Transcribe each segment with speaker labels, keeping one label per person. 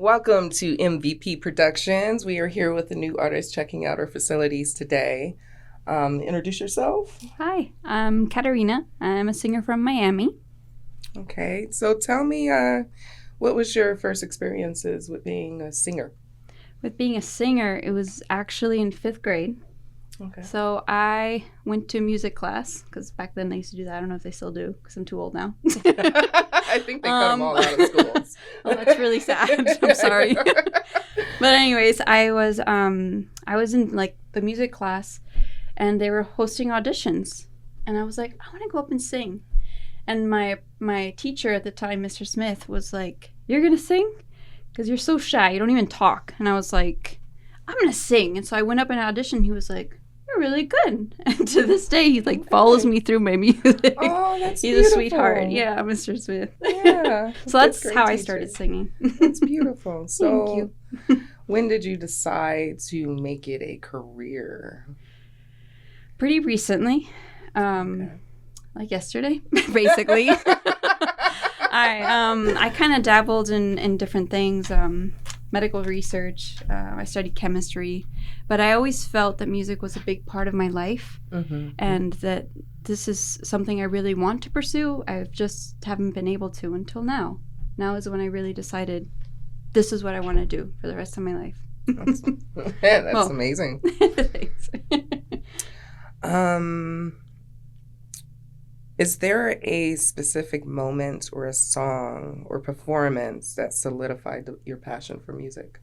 Speaker 1: Welcome to MVP Productions. We are here with a new artist checking out our facilities today. Introduce yourself.
Speaker 2: Hi, I'm Katerina. I'm a singer from Miami.
Speaker 1: Okay, so tell me, what was your first experiences with being a singer?
Speaker 2: With being a singer, it was actually in 5th grade.
Speaker 1: Okay.
Speaker 2: So I went to music class, because back then I used to do that. I don't know if they still do, because I'm too old now.
Speaker 1: I think they cut them all out of schools.
Speaker 2: Oh, that's really sad. I'm sorry. But anyways, I was in like the music class, and they were hosting auditions, and I was like, I want to go up and sing. And my teacher at the time, Mr. Smith, was like, "You're gonna sing? Because you're so shy. You don't even talk." And I was like, "I'm gonna sing." And so I went up and auditioned. He was like, "You're really good." And to this day, he like follows me through my music.
Speaker 1: Oh, that's
Speaker 2: He's
Speaker 1: beautiful.
Speaker 2: a sweetheart. Yeah, Mr. Smith.
Speaker 1: Yeah.
Speaker 2: So that's
Speaker 1: great
Speaker 2: how I
Speaker 1: teacher.
Speaker 2: started singing.
Speaker 1: That's beautiful. So,
Speaker 2: Thank you.
Speaker 1: when did you decide to make it a career?
Speaker 2: Pretty recently.
Speaker 1: Okay.
Speaker 2: Like yesterday, basically. I kind of dabbled in different things, medical research. I studied chemistry, but I always felt that music was a big part of my life, and that this is something I really want to pursue. I just haven't been able to until now. Now is when I really decided this is what I want to do for the rest of my life.
Speaker 1: That's amazing.
Speaker 2: Thanks.
Speaker 1: Is there a specific moment or a song or performance that solidified your passion for music?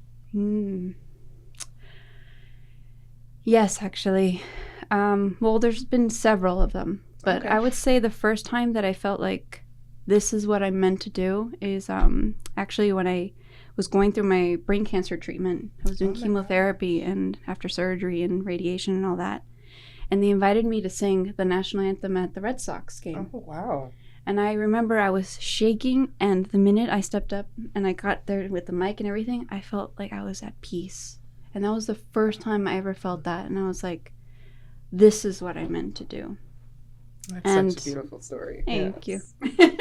Speaker 2: Yes, actually. Well, there's been several of them, but
Speaker 1: Okay.
Speaker 2: I would say the first time that I felt like this is what I'm meant to do is actually when I was going through my brain cancer treatment. I was doing chemotherapy and after surgery and radiation and all that. And they invited me to sing the national anthem at the Red Sox game.
Speaker 1: Oh, wow.
Speaker 2: And I remember I was shaking, and the minute I stepped up and I got there with the mic and everything, I felt like I was at peace. And that was the first time I ever felt that. And I was like, this is what I meant to do.
Speaker 1: That's such a beautiful story.
Speaker 2: Thank
Speaker 1: Yes.
Speaker 2: you.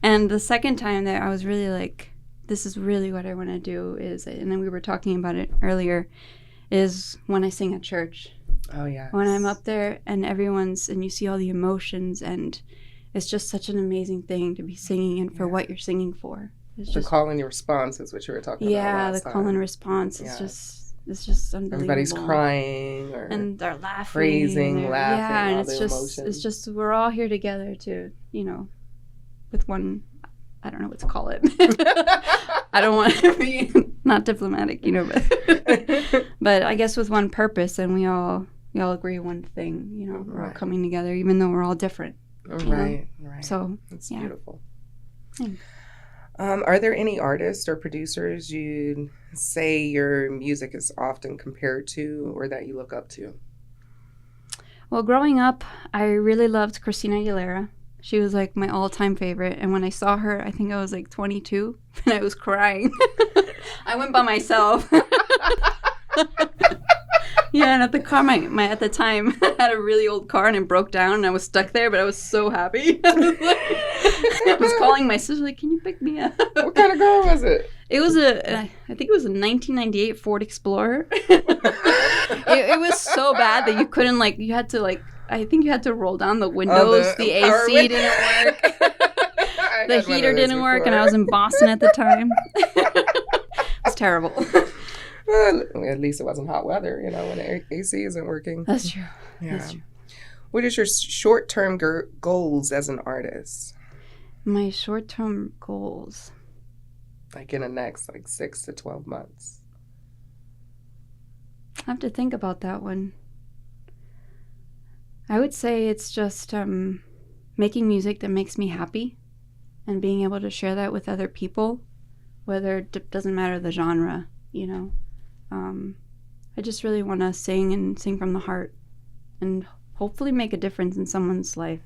Speaker 2: And the second time that I was really like, this is really what I want to do is, and then we were talking about it earlier, is when I sing at church.
Speaker 1: Oh, yeah.
Speaker 2: When I'm up there and and you see all the emotions, and it's just such an amazing thing to be singing and for what you're singing for. It's
Speaker 1: The
Speaker 2: just,
Speaker 1: call and response is what you were talking about
Speaker 2: yeah,
Speaker 1: last
Speaker 2: the call
Speaker 1: time.
Speaker 2: and response is just unbelievable.
Speaker 1: Everybody's crying or
Speaker 2: and they're laughing,
Speaker 1: praising,
Speaker 2: and
Speaker 1: laughing,
Speaker 2: yeah, and
Speaker 1: all
Speaker 2: it's
Speaker 1: the
Speaker 2: just
Speaker 1: emotions.
Speaker 2: we're all here together to, with one, I don't know what to call it. I don't want to be not diplomatic, but I guess with one purpose, and we all agree one thing, we're all
Speaker 1: Right.
Speaker 2: coming together, even though we're all different.
Speaker 1: Right.
Speaker 2: So
Speaker 1: It's
Speaker 2: yeah.
Speaker 1: beautiful.
Speaker 2: Thanks.
Speaker 1: Are there any artists or producers you'd say your music is often compared to or that you look up to?
Speaker 2: Well, growing up, I really loved Christina Aguilera. She was like my all-time favorite, and when I saw her, I think I was like 22, and I was crying. I went by myself. Yeah, and at the car, at the time, I had a really old car, and it broke down, and I was stuck there, but I was so happy. I was calling my sister, like, "Can you pick me up?"
Speaker 1: What kind of car was it?
Speaker 2: It was I think it was a 1998 Ford Explorer. It was so bad that you couldn't, you had to, I think you had to roll down the windows. The AC didn't work. The heater didn't work, and I was in Boston at the time. It was terrible.
Speaker 1: Well, at least it wasn't hot weather, when the AC isn't working.
Speaker 2: That's true.
Speaker 1: Yeah.
Speaker 2: That's true.
Speaker 1: What is your short-term goals as an artist?
Speaker 2: My short-term goals.
Speaker 1: Like in the next 6 to 12 months.
Speaker 2: I have to think about that one. I would say it's just making music that makes me happy and being able to share that with other people, whether it doesn't matter the genre, I just really want to sing from the heart and hopefully make a difference in someone's life.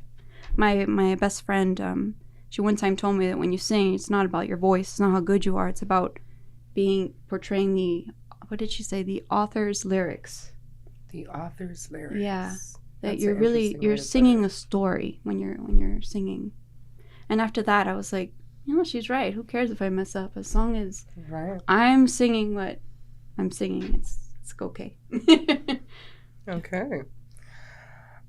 Speaker 2: My best friend, she one time told me that when you sing, it's not about your voice, it's not how good you are, it's about portraying what did she say, the author's lyrics.
Speaker 1: The author's lyrics.
Speaker 2: Yeah, that
Speaker 1: That's
Speaker 2: you're
Speaker 1: an interesting way to put
Speaker 2: singing
Speaker 1: it.
Speaker 2: a story when you're singing. And after that, I was like, you know, she's right. Who cares if I mess up? As long as
Speaker 1: Right.
Speaker 2: I'm singing what I'm singing, it's okay.
Speaker 1: Okay.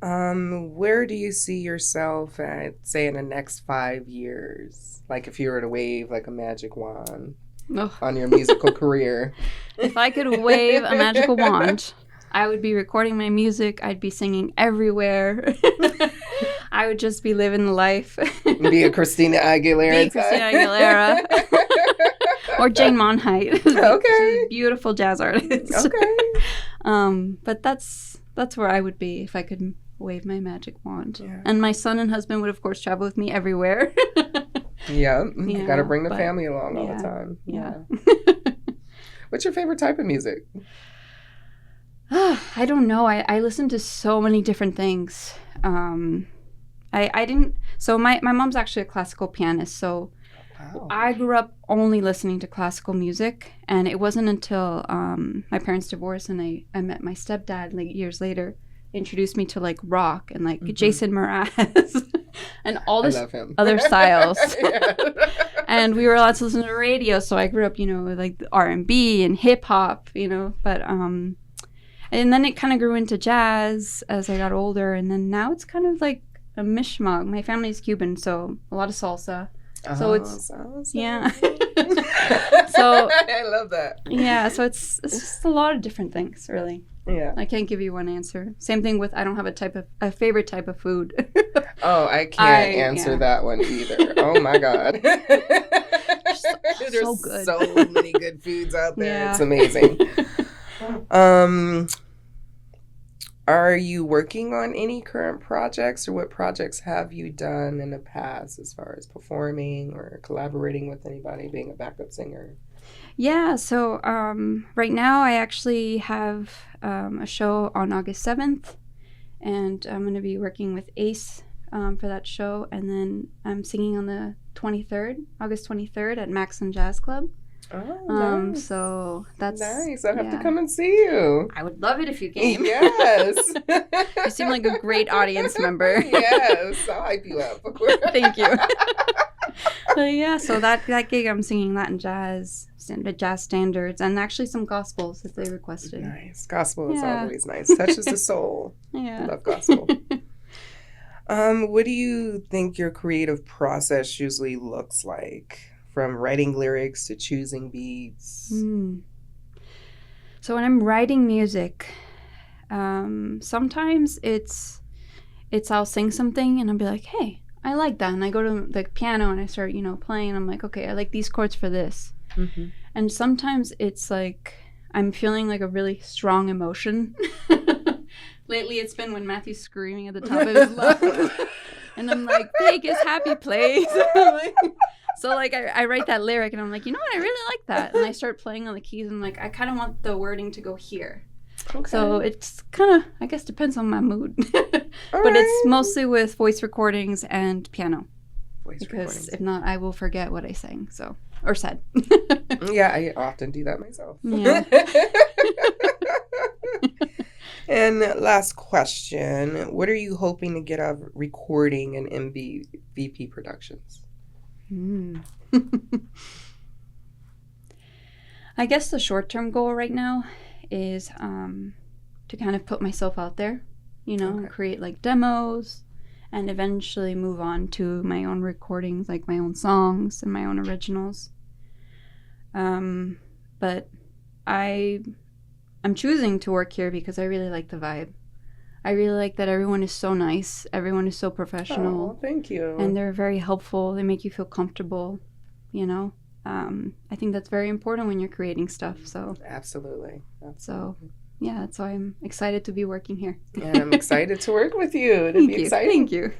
Speaker 1: Where do you see yourself at, say, in the next 5 years? Like if you were to wave like a magic wand
Speaker 2: Ugh.
Speaker 1: on your musical career.
Speaker 2: If I could wave a magical wand, I would be recording my music. I'd be singing everywhere. I would just be living the life.
Speaker 1: Be a Christina Aguilera.
Speaker 2: Be Christina Aguilera. Or Jane Monheit.
Speaker 1: Okay.
Speaker 2: She's a beautiful jazz artist.
Speaker 1: Okay.
Speaker 2: But that's where I would be if I could wave my magic wand.
Speaker 1: Yeah.
Speaker 2: And my son and husband would, of course, travel with me everywhere.
Speaker 1: Yeah. You
Speaker 2: Yeah,
Speaker 1: got to bring the
Speaker 2: but-
Speaker 1: family along all
Speaker 2: yeah,
Speaker 1: the time.
Speaker 2: Yeah.
Speaker 1: What's your favorite type of music?
Speaker 2: I don't know. I listen to so many different things. I didn't. So my mom's actually a classical pianist. So
Speaker 1: Wow.
Speaker 2: I grew up only listening to classical music, and it wasn't until my parents divorced and I met my stepdad like years later, introduced me to like rock and like Jason Mraz and all
Speaker 1: I
Speaker 2: this
Speaker 1: love him.
Speaker 2: other styles.
Speaker 1: Yeah.
Speaker 2: And we were allowed to listen to radio, so I grew up, you know, with like R&B and hip hop, you know. But and then it kind of grew into jazz as I got older, and then now it's kind of like a mishmash. My family's Cuban, so a lot of salsa. So it's
Speaker 1: salsa.
Speaker 2: yeah. So
Speaker 1: I love that.
Speaker 2: yeah, so it's just a lot of different things, really.
Speaker 1: Yeah.
Speaker 2: I can't give you one answer. Same thing with I don't have a favorite type of food.
Speaker 1: Oh, I can't answer that one either. Oh my God. There's
Speaker 2: so good.
Speaker 1: so many good foods out there.
Speaker 2: Yeah.
Speaker 1: It's amazing. Are you working on any current projects, or what projects have you done in the past as far as performing or collaborating with anybody, being a backup singer?
Speaker 2: Yeah, so right now I actually have a show on August 7th, and I'm going to be working with Ace for that show, and then I'm singing on the 23rd, August 23rd at Maxim Jazz Club.
Speaker 1: Oh, nice.
Speaker 2: So that's
Speaker 1: Nice. I'll have to
Speaker 2: yeah.
Speaker 1: come and see you.
Speaker 2: I would love it if you came.
Speaker 1: Yes.
Speaker 2: You seem like a great audience member.
Speaker 1: Yes. I'll hype you up.
Speaker 2: Thank you. Yeah, so that gig I'm singing Latin jazz, jazz standards, and actually some gospels if they requested.
Speaker 1: Nice. Gospel is
Speaker 2: Yeah.
Speaker 1: always nice. Touches the soul. I
Speaker 2: Yeah.
Speaker 1: love gospel. What do you think your creative process usually looks like? From writing lyrics to choosing beats?
Speaker 2: So when I'm writing music, sometimes it's I'll sing something and I'll be like, hey, I like that. And I go to the piano and I start, you know, playing. And I'm like, okay, I like these chords for this.
Speaker 1: Mm-hmm.
Speaker 2: And sometimes it's like I'm feeling like a really strong emotion. Lately, it's been when Matthew's screaming at the top of his lungs. And I'm like, take his happy place. So, like, I write that lyric, and I'm like, you know what? I really like that. And I start playing on the keys, and, like, I kind of want the wording to go here.
Speaker 1: Okay.
Speaker 2: So it's kind of, I guess, depends on my mood. But it's mostly with voice recordings and piano.
Speaker 1: Voice
Speaker 2: Because
Speaker 1: recordings.
Speaker 2: if not, I will forget what I sang, or said.
Speaker 1: Yeah, I often do that myself.
Speaker 2: Yeah.
Speaker 1: And last question, what are you hoping to get out of recording and MVP productions?
Speaker 2: I guess the short-term goal right now is to kind of put myself out there, you know,
Speaker 1: Okay.
Speaker 2: create like demos and eventually move on to my own recordings, like my own songs and my own originals. But I'm choosing to work here because I really like the vibe. I really like that everyone is so nice. Everyone is so professional.
Speaker 1: Oh, thank you.
Speaker 2: And they're very helpful. They make you feel comfortable, you know. I think that's very important when you're creating stuff. So
Speaker 1: Absolutely.
Speaker 2: yeah, that's why I'm excited to be working here.
Speaker 1: And I'm excited to work with you. It'll
Speaker 2: Thank
Speaker 1: be
Speaker 2: you.
Speaker 1: exciting.
Speaker 2: Thank you.